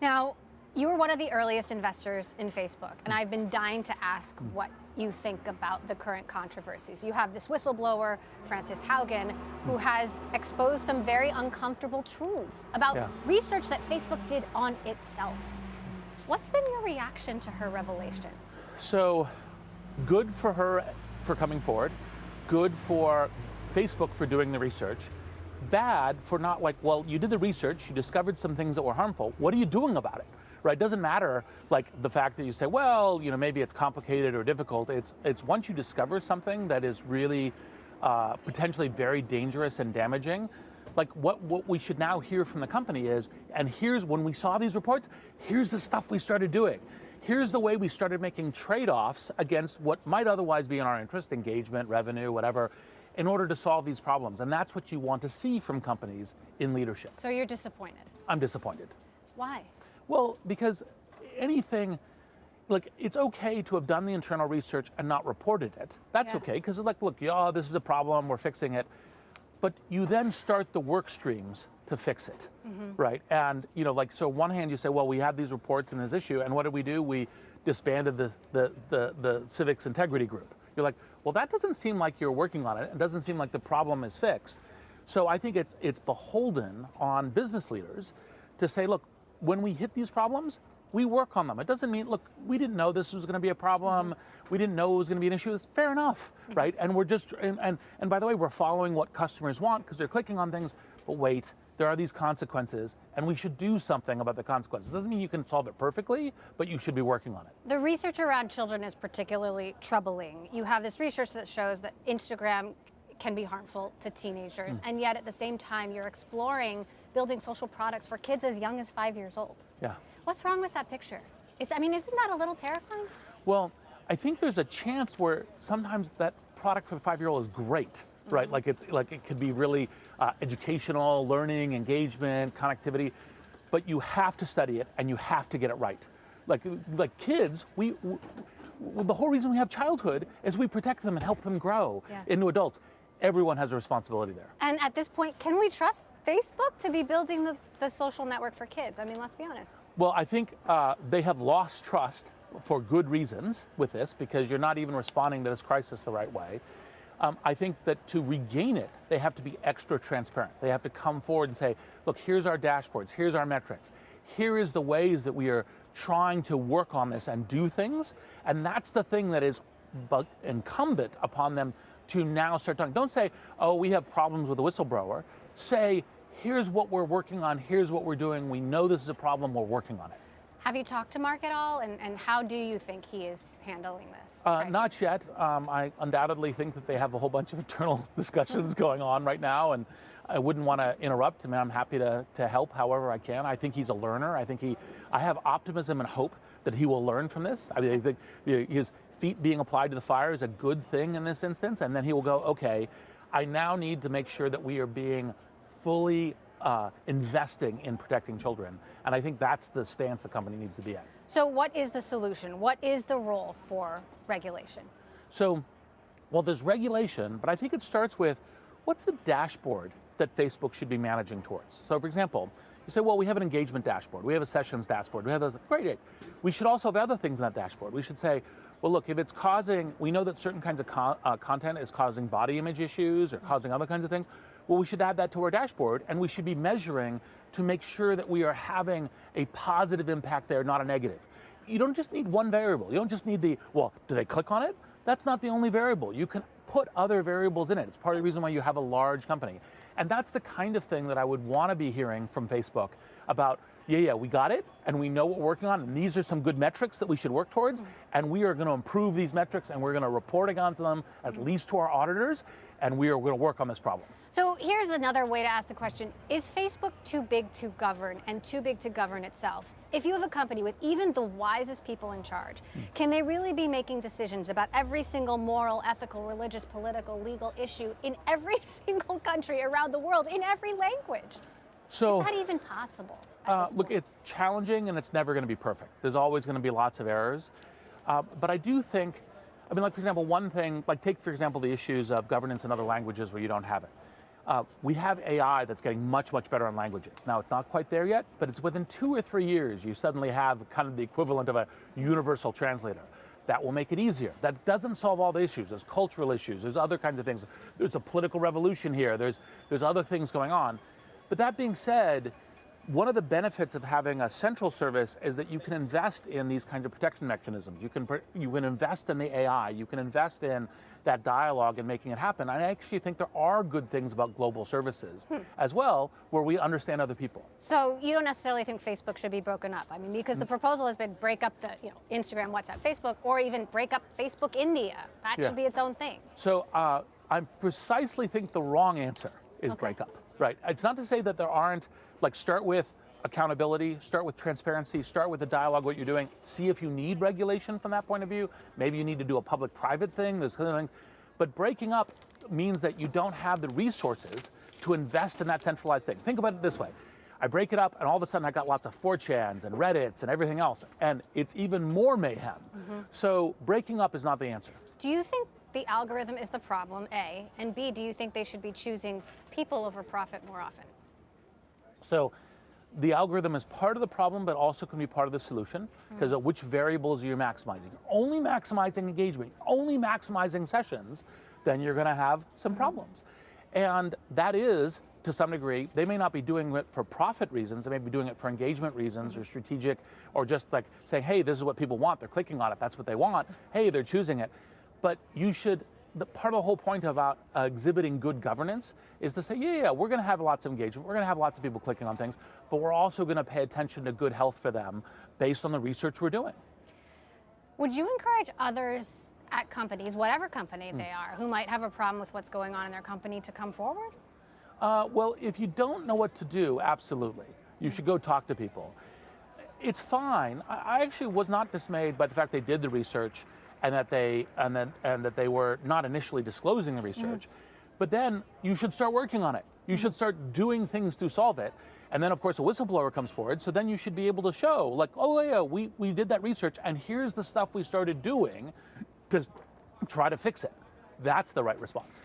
Now, you were one of the earliest investors in Facebook, and I've been dying to ask what you think about the current controversies. You have this whistleblower, Frances Haugen, who has exposed some very uncomfortable truths about research that Facebook did on itself. What's been your reaction to her revelations? So, good for her for coming forward, good for Facebook for doing the research, bad for not like, well, you did the research, you discovered some things that were harmful, what are you doing about it? Right? It doesn't matter like the fact that you say, well, maybe it's complicated or difficult. It's once you discover something that is really potentially very dangerous and damaging, like what we should now hear from the company is, and here's when we saw these reports, here's the stuff we started doing. Here's the way we started making trade-offs against what might otherwise be in our interest, engagement, revenue, whatever, in order to solve these problems. And that's what you want to see from companies in leadership. So you're disappointed? I'm disappointed. Why? Well, because anything, like it's okay to have done the internal research and not reported it. That's okay, because like, look, this is a problem, we're fixing it. But you then start the work streams to fix it, right? And so on one hand you say, well, we have these reports and this issue, and what did we do? We disbanded the civics integrity group. You're like, well, that doesn't seem like you're working on it. It doesn't seem like the problem is fixed. So I think it's beholden on business leaders to say, look, when we hit these problems, we work on them. It doesn't mean, look, we didn't know this was going to be a problem. We didn't know it was going to be an issue. It's fair enough, right? And we're just, and by the way, we're following what customers want because they're clicking on things. But wait, there are these consequences, and we should do something about the consequences. It doesn't mean you can solve it perfectly, but you should be working on it. The research around children is particularly troubling. You have this research that shows that Instagram can be harmful to teenagers, and yet at the same time, you're exploring building social products for kids as young as 5 years old. Yeah. What's wrong with that picture? Isn't that a little terrifying? Well, I think there's a chance where sometimes that product for the 5-year-old is great, right? Like it could be really educational, learning, engagement, connectivity, but you have to study it and you have to get it right. Like kids, the whole reason we have childhood is we protect them and help them grow into adults. Everyone has a responsibility there. And at this point, can we trust Facebook to be building the social network for kids? I mean, let's be honest. Well, I think they have lost trust for good reasons with this, because you're not even responding to this crisis the right way. I think that to regain it, they have to be extra transparent. They have to come forward and say, look, here's our dashboards, here's our metrics, here is the ways that we are trying to work on this and do things. And that's the thing that is incumbent upon them to now start talking. Don't say, oh, we have problems with the whistleblower. Say, here's what we're working on, here's what we're doing, we know this is a problem, we're working on it. Have you talked to Mark at all, and how do you think he is handling this? Not yet. I undoubtedly think that they have a whole bunch of internal discussions going on right now, and I wouldn't want to interrupt. I mean, I'm happy to help however I can. I think he's a learner. I have optimism and hope that he will learn from this. I mean, I think his feet being applied to the fire is a good thing in this instance, and then he will go, okay, I now need to make sure that we are being fully investing in protecting children. And I think that's the stance the company needs to be at. So what is the solution? What is the role for regulation? So, well, there's regulation, but I think it starts with what's the dashboard that Facebook should be managing towards? So, for example, you say, well, we have an engagement dashboard, we have a sessions dashboard, we have those, great. We should also have other things in that dashboard. We should say, well, look, if it's causing, we know that certain kinds of content is causing body image issues or causing other kinds of things, well, we should add that to our dashboard, and we should be measuring to make sure that we are having a positive impact there, not a negative. You don't just need one variable. You don't just need do they click on it? That's not the only variable. You can put other variables in it. It's part of the reason why you have a large company. And that's the kind of thing that I would want to be hearing from Facebook about, we got it, and we know what we're working on, and these are some good metrics that we should work towards, and we are going to improve these metrics, and we're going to report on them, at least to our auditors, and we are going to work on this problem. So here's another way to ask the question. Is Facebook too big to govern and too big to govern itself? If you have a company with even the wisest people in charge, can they really be making decisions about every single moral, ethical, religious, political, legal issue in every single country around the world, in every language? So, is that even possible? Look, it's challenging and it's never going to be perfect. There's always going to be lots of errors. But I do think, for example, one thing, take, for example, the issues of governance in other languages where you don't have it. We have AI that's getting much, much better on languages. Now, it's not quite there yet, but it's within 2 or 3 years, you suddenly have kind of the equivalent of a universal translator. That will make it easier. That doesn't solve all the issues. There's cultural issues. There's other kinds of things. There's a political revolution here. There's other things going on. But that being said, one of the benefits of having a central service is that you can invest in these kinds of protection mechanisms. You can invest in the AI. You can invest in that dialogue and making it happen. I actually think there are good things about global services as well, where we understand other people. So you don't necessarily think Facebook should be broken up? I mean, because the proposal has been break up the Instagram, WhatsApp, Facebook, or even break up Facebook India. That should be its own thing. So I precisely think the wrong answer is break up. Right. It's not to say that there aren't, like, start with accountability, start with transparency, start with the dialogue, what you're doing, see if you need regulation from that point of view. Maybe you need to do a public-private thing, this kind of thing. But breaking up means that you don't have the resources to invest in that centralized thing. Think about it this way. I break it up, and all of a sudden I got lots of 4chans and Reddits and everything else, and it's even more mayhem. So breaking up is not the answer. Do you think the algorithm is the problem, A, and B, do you think they should be choosing people over profit more often? So the algorithm is part of the problem, but also can be part of the solution, because of which variables are you maximizing? You're only maximizing engagement, only maximizing sessions, then you're going to have some problems. And that is, to some degree, they may not be doing it for profit reasons, they may be doing it for engagement reasons or strategic, or just like saying, hey, this is what people want, they're clicking on it, that's what they want, hey, they're choosing it. But you should, part of the whole point about exhibiting good governance is to say, yeah, we're going to have lots of engagement, we're going to have lots of people clicking on things, but we're also going to pay attention to good health for them based on the research we're doing. Would you encourage others at companies, whatever company they are, who might have a problem with what's going on in their company to come forward? Well, if you don't know what to do, absolutely. You should go talk to people. It's fine. I actually was not dismayed by the fact they did the research and that they were not initially disclosing the research. But then you should start working on it. You should start doing things to solve it. And then, of course, a whistleblower comes forward, so then you should be able to show, like, oh yeah, we did that research, and here's the stuff we started doing to try to fix it. That's the right response.